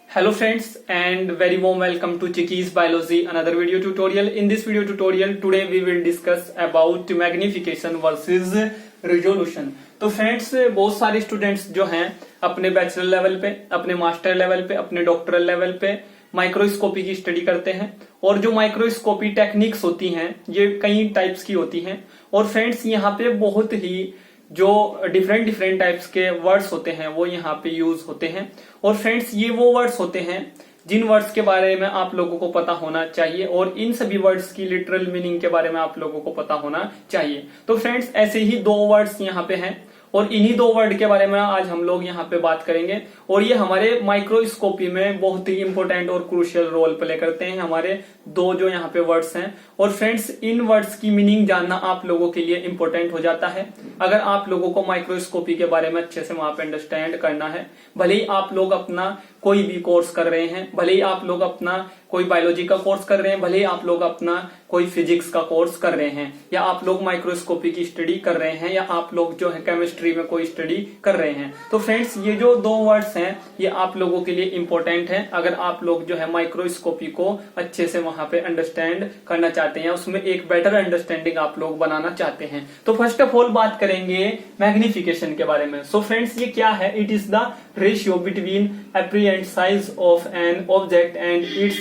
Hello friends and very warm welcome to Chiki's Biology, another video tutorial. In this video tutorial today we will discuss about magnification versus resolution. तो friends बहुत सारे students जो हैं अपने bachelor level पे, अपने master level पे, अपने डॉक्टरल लेवल पे माइक्रोस्कोपी की स्टडी करते हैं और जो माइक्रोस्कोपी टेक्निक्स होती हैं ये कई टाइप्स की होती हैं और फ्रेंड्स यहाँ पे बहुत ही जो डिफरेंट टाइप्स के वर्ड्स होते हैं वो यहाँ पे यूज होते हैं और फ्रेंड्स ये वो वर्ड्स होते हैं जिन वर्ड्स के बारे में आप लोगों को पता होना चाहिए और इन सभी वर्ड्स की लिटरल मीनिंग के बारे में आप लोगों को पता होना चाहिए। तो फ्रेंड्स ऐसे ही दो वर्ड्स यहाँ पे हैं और इन्हीं दो वर्ड के बारे में आज हम लोग यहाँ पे बात करेंगे और ये हमारे माइक्रोस्कोपी में बहुत ही इंपॉर्टेंट और क्रूशियल रोल प्ले करते हैं हमारे दो जो यहाँ पे वर्ड्स हैं। और फ्रेंड्स इन वर्ड्स की मीनिंग जानना आप लोगों के लिए इंपॉर्टेंट हो जाता है अगर आप लोगों को माइक्रोस्कोपी के बारे में अच्छे से वहां पे अंडरस्टैंड करना है। भले ही आप लोग अपना कोई भी कोर्स कर रहे हैं, भले ही आप लोग अपना कोई बायोलॉजी का कोर्स कर रहे हैं, भले ही आप लोग अपना कोई फिजिक्स का कोर्स कर रहे हैं या आप लोग माइक्रोस्कोपी की स्टडी कर रहे हैं या आप लोग जो है केमिस्ट्री में कोई स्टडी कर रहे हैं। तो फ्रेंड्स ये जो दो वर्ड्स हैं ये आप लोगों के लिए इंपॉर्टेंट है अगर आप लोग जो है माइक्रोस्कोपी को अच्छे से वहां पे अंडरस्टैंड करना चाहते हैं, उसमें एक बेटर अंडरस्टैंडिंग आप लोग बनाना चाहते हैं। तो फर्स्ट ऑफ ऑल बात करेंगे मैग्निफिकेशन के बारे में। सो फ्रेंड्स ये क्या है? It is the ratio between apparent size of an object and its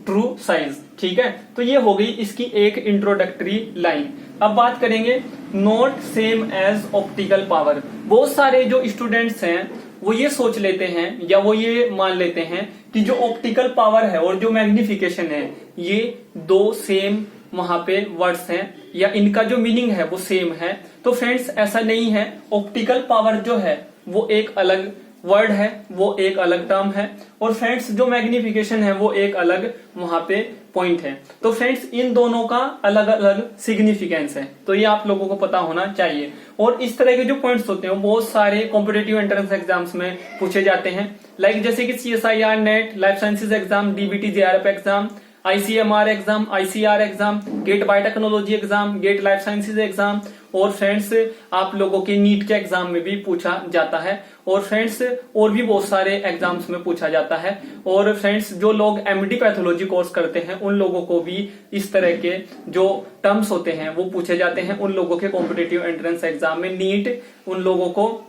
true size। ठीक है, तो ये हो गई इसकी एक इंट्रोडक्टरी लाइन। अब बात करेंगे not same as optical power. बहुत सारे जो स्टूडेंट्स हैं वो ये सोच लेते हैं या वो ये मान लेते हैं कि जो ऑप्टिकल पावर है और जो मैग्निफिकेशन है ये दो सेम वहां पे वर्ड्स हैं या इनका जो मीनिंग है वो सेम है। तो फ्रेंड्स ऐसा नहीं है। ऑप्टिकल पावर जो है वो एक अलग वर्ड है, वो एक अलग टर्म है और फ्रेंड्स जो मैग्निफिकेशन है वो एक अलग वहां पे पॉइंट है। तो फ्रेंड्स इन दोनों का अलग अलग सिग्निफिकेंस है, तो ये आप लोगों को पता होना चाहिए। और इस तरह के जो पॉइंट्स होते हैं वो बहुत सारे कॉम्पिटिटिव एंट्रेंस एग्जाम्स में पूछे जाते हैं, लाइक जैसे कि CSIR net, life sciences exam, DBT JRF exam, ICMR exam, ICR exam, GATE biotechnology exam, GATE life sciences exam और फ्रेंड्स आप लोगों के नीट के एग्जाम में भी पूछा जाता है और फ्रेंड्स और भी बहुत सारे एग्जाम्स में पूछा जाता है। और फ्रेंड्स जो लोग MD पैथोलॉजी कोर्स करते हैं उन लोगों को भी इस तरह के जो टर्म्स होते हैं वो पूछे जाते हैं। उन लोगों के कॉम्पिटिटिव एंट्रेंस एग्जाम में नीट उन लोगों को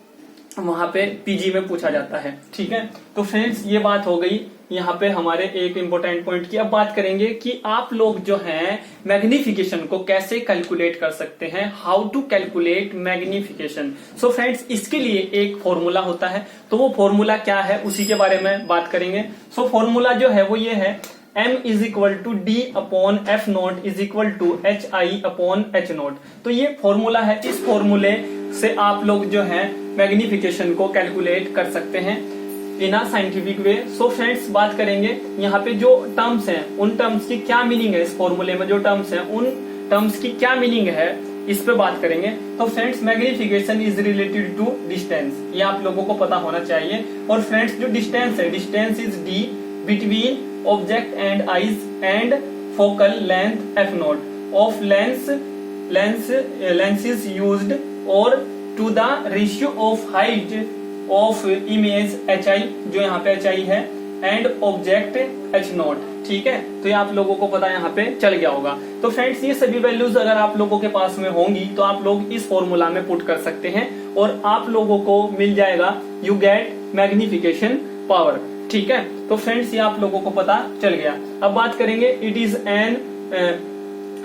वहां पे PG में पूछा जाता है। ठीक है, तो फ्रेंड्स ये बात हो गई यहाँ पे हमारे एक इंपॉर्टेंट पॉइंट की। अब बात करेंगे कि आप लोग जो हैं मैग्निफिकेशन को कैसे कैलकुलेट कर सकते हैं, how to calculate magnification. So friends इसके लिए एक फॉर्मूला होता है, तो वो फॉर्मूला क्या है उसी के बारे में बात करेंगे। सो फॉर्मूला जो है वो ये है M is equal to D upon F naught is equal to HI upon H naught. तो ये फॉर्मूला है, इस फॉर्मूले से आप लोग जो है मैग्निफिकेशन को कैलकुलेट कर सकते हैं इन a scientific way. So friends बात करेंगे यहाँ पे जो टर्म्स हैं उन टर्म्स की क्या मीनिंग है, इस फॉर्मूले में जो टर्म्स हैं उन टर्म्स की क्या मीनिंग है इस पे बात करेंगे। तो friends magnification is related to distance, ये आप लोगों को पता होना चाहिए। और फ्रेंड्स जो डिस्टेंस है, distance is D between object and eyes and focal length F note of lens is used और to the ratio of height of image HI, जो यहाँ पे HI है, एंड ऑब्जेक्ट H नोट। ठीक है, तो ये आप लोगों को पता यहाँ पे चल गया होगा। तो फ्रेंड्स ये सभी वैल्यूज अगर आप लोगों के पास में होंगी तो आप लोग इस फॉर्मूला में पुट कर सकते हैं और आप लोगों को मिल जाएगा यू गेट मैग्निफिकेशन पावर। ठीक है, तो फ्रेंड्स ये आप लोगों को पता चल गया। अब बात करेंगे it is an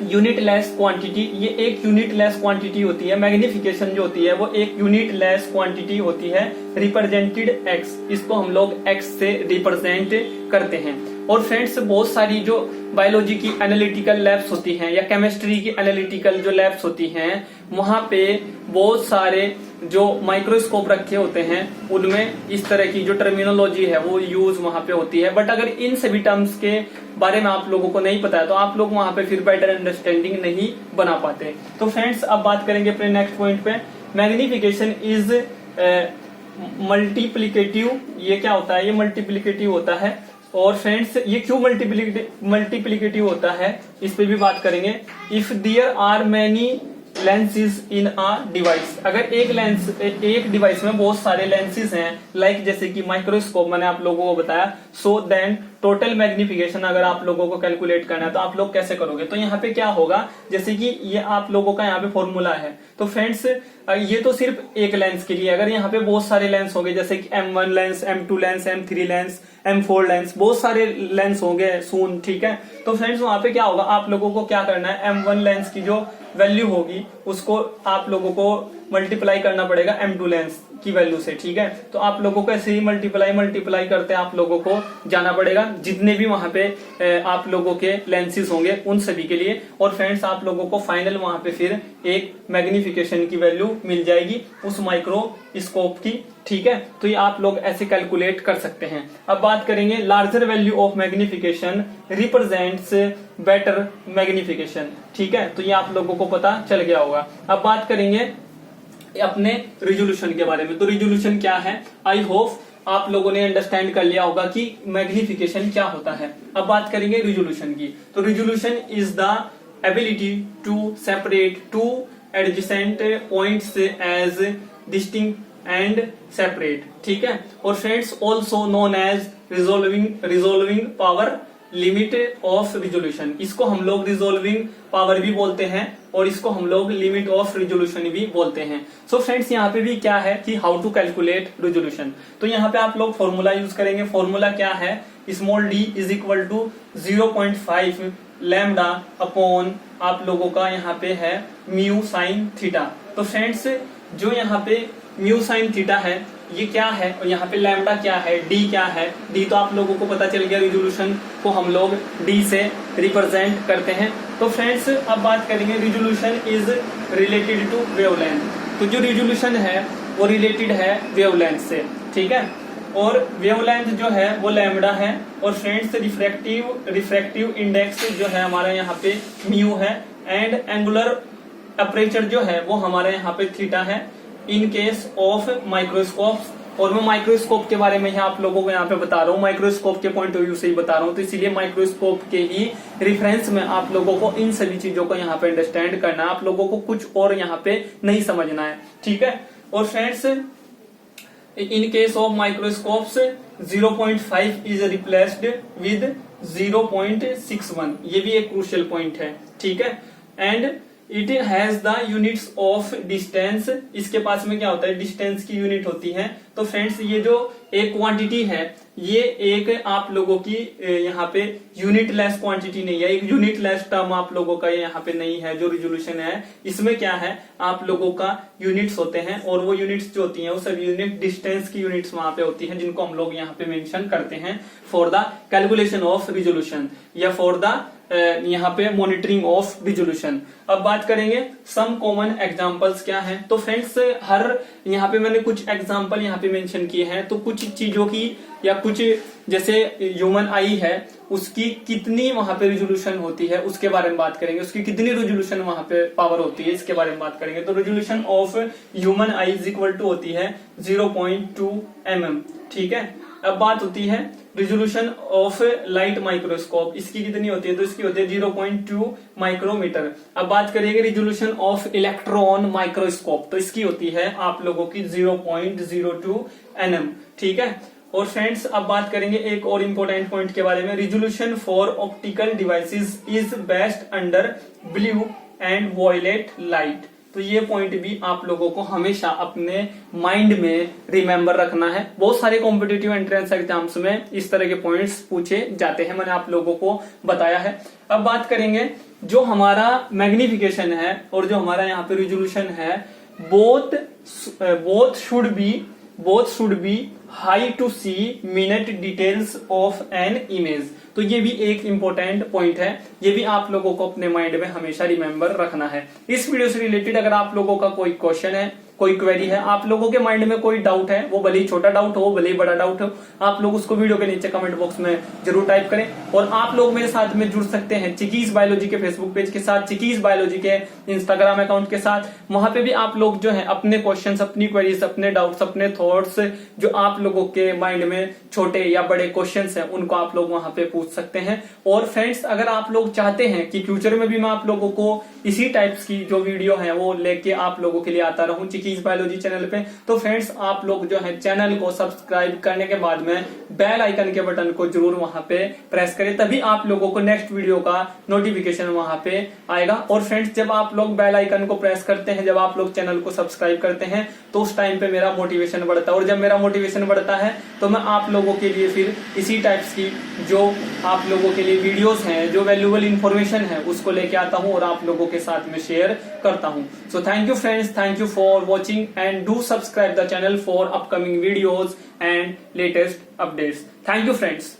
unit less quantity. ये एक यूनिट लेस क्वांटिटी होती है, मैग्निफिकेशन जो होती है वो एक यूनिट लेस क्वांटिटी होती है, रिप्रेजेंटेड X, इसको हम लोग X से रिप्रेजेंट करते हैं। और फ्रेंड्स बहुत सारी जो बायोलॉजी की एनालिटिकल लैब्स होती हैं या केमिस्ट्री की एनालिटिकल जो लैब्स होती हैं वहां पे बहुत सारे जो माइक्रोस्कोप रखे होते हैं उनमें इस तरह की जो टर्मिनोलॉजी है वो यूज वहां पे होती है। बट अगर इन सभी टर्म्स के बारे में आप लोगों को नहीं पता है तो आप लोग वहां पे फिर बेटर अंडरस्टैंडिंग नहीं बना पाते। तो फ्रेंड्स अब बात करेंगे अपने नेक्स्ट पॉइंट पे। Magnification is multiplicative. ये क्या होता है? ये मल्टीप्लिकेटिव होता है। और फ्रेंड्स ये क्यों मल्टीप्लिकेटिव होता है इस पे भी बात करेंगे। If there are many lenses in a device, अगर एक डिवाइस में बहुत सारे लेंसेज हैं, लाइक जैसे कि माइक्रोस्कोप मैंने आप लोगों को बताया, सो देन टोटल मैग्निफिकेशन अगर आप लोगों को कैलकुलेट करना है तो आप लोग कैसे करोगे? तो यहाँ पे क्या होगा, जैसे कि ये आप लोगों का यहाँ पे फॉर्मूला है, तो फ्रेंड्स ये तो सिर्फ एक लेंस के लिए, अगर यहाँ पे बहुत सारे लेंस होंगे जैसे कि M1 lens, M2 lens, M3 lens, M4 lens, बहुत सारे लेंस होंगे सून, ठीक है। तो फ्रेंड्स वहां पे क्या होगा, आप लोगों को क्या करना है, M1 लेंस की जो वैल्यू होगी उसको आप लोगों को मल्टीप्लाई करना पड़ेगा M2 लेंस की वैल्यू से, ठीक है। तो आप लोगों को ऐसे ही मल्टीप्लाई करते आप लोगों को जाना पड़ेगा जितने भी वहां पे आप लोगों के लेंसेज होंगे उन सभी के लिए, और फ्रेंड्स आप लोगों को फाइनल वहां पे फिर एक मैग्निफिकेशन की वैल्यू मिल जाएगी उस माइक्रोस्कोप की, ठीक है। तो ये आप लोग ऐसे कैलकुलेट कर सकते हैं। अब बात करेंगे larger value of magnification represents better magnification, ठीक है। तो ये आप लोगों को पता चल गया होगा। अब बात करेंगे अपने रिजोल्यूशन के बारे में। तो रिजोल्यूशन क्या है, आई होप आप लोगों ने अंडरस्टैंड कर लिया होगा कि मैग्निफिकेशन क्या होता है। अब बात करेंगे रिजोल्यूशन की। तो resolution is the ability to separate two adjacent points as distinct and separate, ठीक है। और friends also known as resolving power limit of resolution, इसको हम लोग रिजोल्विंग पावर भी बोलते हैं और इसको हम लोग लिमिट ऑफ रिजोल्यूशन भी बोलते हैं। सो फ्रेंड्स यहाँ पे भी क्या है कि हाउ टू कैलकुलेट रिजोल्यूशन। तो यहाँ पे आप लोग फॉर्मूला यूज करेंगे। फॉर्मूला क्या है, small d is equal to 0.5 lambda upon आप लोगों का यहाँ पे है म्यू साइन थीटा। तो फ्रेंड्स जो यहाँ पे म्यू साइन थीटा है ये क्या है, और यहाँ पे लैम्डा क्या है, डी क्या है। डी तो आप लोगों को पता चल गया, रिजोल्यूशन को हम लोग डी से रिप्रेजेंट करते हैं। तो फ्रेंड्स अब बात करेंगे resolution is related to wavelength. तो जो रिजोल्यूशन है वो रिलेटेड है वेवलेंथ से, ठीक है। और वेवलेंथ जो है वो लैम्डा है, और फ्रेंड्स रिफ्रैक्टिव इंडेक्स जो है हमारा यहाँ पे म्यू है, एंड एंगुलर अपर्चर जो है वो हमारे यहाँ पे थीटा है इन केस ऑफ माइक्रोस्कोप। और मैं माइक्रोस्कोप के बारे में ही आप लोगों को यहाँ पे बता रहा हूँ, माइक्रोस्कोप के पॉइंट ऑफ व्यू से ही बता रहा हूँ, तो इसीलिए माइक्रोस्कोप के ही रेफरेंस में आप लोगों को इन सभी चीजों को यहाँ पे अंडरस्टैंड करना है, आप लोगों को कुछ और यहाँ पे नहीं समझना है, ठीक है। और friends in case of microscopes 0.5 is replaced with 0.61, ये भी एक क्रूशियल पॉइंट है, ठीक है। And it has the units of distance, इसके पास में क्या होता है, डिस्टेंस की यूनिट होती है। तो फ्रेंड्स ये जो एक क्वांटिटी है ये एक आप लोगों की यहाँ पे यूनिट लेस क्वांटिटी नहीं है, एक यूनिट लेस टर्म आप लोगों का यहाँ पे नहीं है। जो रिजोल्यूशन है इसमें क्या है, आप लोगों का यूनिट्स होते हैं, और वो यूनिट्स जो होती हैं वो सब यूनिट डिस्टेंस की यूनिट्स वहां पे होती हैं, जिनको हम लोग यहाँ पे मेंशन करते हैं for the calculation of resolution या फॉर द यहाँ पे मॉनिटरिंग ऑफ रिजोल्यूशन। अब बात करेंगे सम कॉमन एग्जांपल्स क्या हैं। तो फ्रेंड्स हर यहाँ पे मैंने कुछ एग्जांपल यहाँ पे मेंशन किए हैं, तो कुछ चीजों की या कुछ जैसे ह्यूमन आई है उसकी कितनी वहां पे रिजोल्यूशन होती है उसके बारे में बात करेंगे, उसकी कितनी रिजोल्यूशन वहां पे पावर होती है इसके बारे में बात करेंगे। तो resolution of human eye is equal to होती है 0.2 mm, ठीक है। अब बात होती है रिजोल्यूशन ऑफ लाइट माइक्रोस्कोप, इसकी कितनी होती है, तो इसकी होती है 0.2 माइक्रोमीटर। अब बात करेंगे रिजोल्यूशन ऑफ इलेक्ट्रॉन माइक्रोस्कोप, तो इसकी होती है आप लोगों की 0.02 nm, ठीक है। और फ्रेंड्स अब बात करेंगे एक और इम्पोर्टेंट पॉइंट के बारे में, resolution for optical devices is best under blue and violet light. तो ये पॉइंट भी आप लोगों को हमेशा अपने माइंड में रिमेंबर रखना है। बहुत सारे कॉम्पिटिटिव एंट्रेंस एग्जाम्स में इस तरह के पॉइंट्स पूछे जाते हैं, मैंने आप लोगों को बताया है। अब बात करेंगे जो हमारा मैग्निफिकेशन है और जो हमारा यहाँ पे रिजोल्यूशन है, both should be high to see minute details of an image. तो ये भी एक इंपॉर्टेंट पॉइंट है, ये भी आप लोगों को अपने माइंड में हमेशा रिमेंबर रखना है। इस वीडियो से रिलेटेड अगर आप लोगों का कोई क्वेश्चन है कोई क्वेरी है, आप लोगों के माइंड में कोई डाउट है, वो भले ही छोटा डाउट हो भले ही बड़ा डाउट हो, आप लोग उसको वीडियो के नीचे कमेंट बॉक्स में जरूर टाइप करें। और आप लोग मेरे साथ में जुड़ सकते हैं चिकीज बायोलॉजी के फेसबुक पेज के साथ, चिकीज बायोलॉजी के इंस्टाग्राम अकाउंट के साथ। वहां पे भी आप लोग जो है अपने क्वेश्चंस, अपनी क्वेरीज, अपने डाउट्स, अपने थॉट्स, जो आप लोगों के माइंड में छोटे या बड़े क्वेश्चंस हैं, उनको आप लोग वहां पे पूछ सकते हैं। और फ्रेंड्स, अगर आप लोग चाहते हैं कि फ्यूचर में भी मैं आप लोगों को इसी टाइप्स की जो वीडियो है वो लेके आप लोगों के लिए आता रहूं चिकीज बायोलॉजी चैनल पे, तो फ्रेंड्स आप लोग जो है चैनल को सब्सक्राइब करने के बाद में बेल आइकन के बटन को जरूर वहां पे प्रेस करें, तभी आप लोगों को नेक्स्ट वीडियो का नोटिफिकेशन वहां पे आएगा। और फ्रेंड्स, जब आप लोग बेल आइकन को प्रेस करते हैं, जब आप लोग चैनल को सब्सक्राइब करते हैं, तो उस टाइम पे मेरा मोटिवेशन बढ़ता है। और जब मेरा मोटिवेशन बढ़ता है तो मैं आप लोगों के लिए फिर इसी टाइप्स की जो आप लोगों के लिए वीडियोस हैं, जो वैल्यूएबल इंफॉर्मेशन है, उसको लेके आता हूं और आप लोगों के साथ में शेयर करता हूं। So thank you friends, thank you for watching and do subscribe the channel for upcoming videos and latest updates. Thank you friends.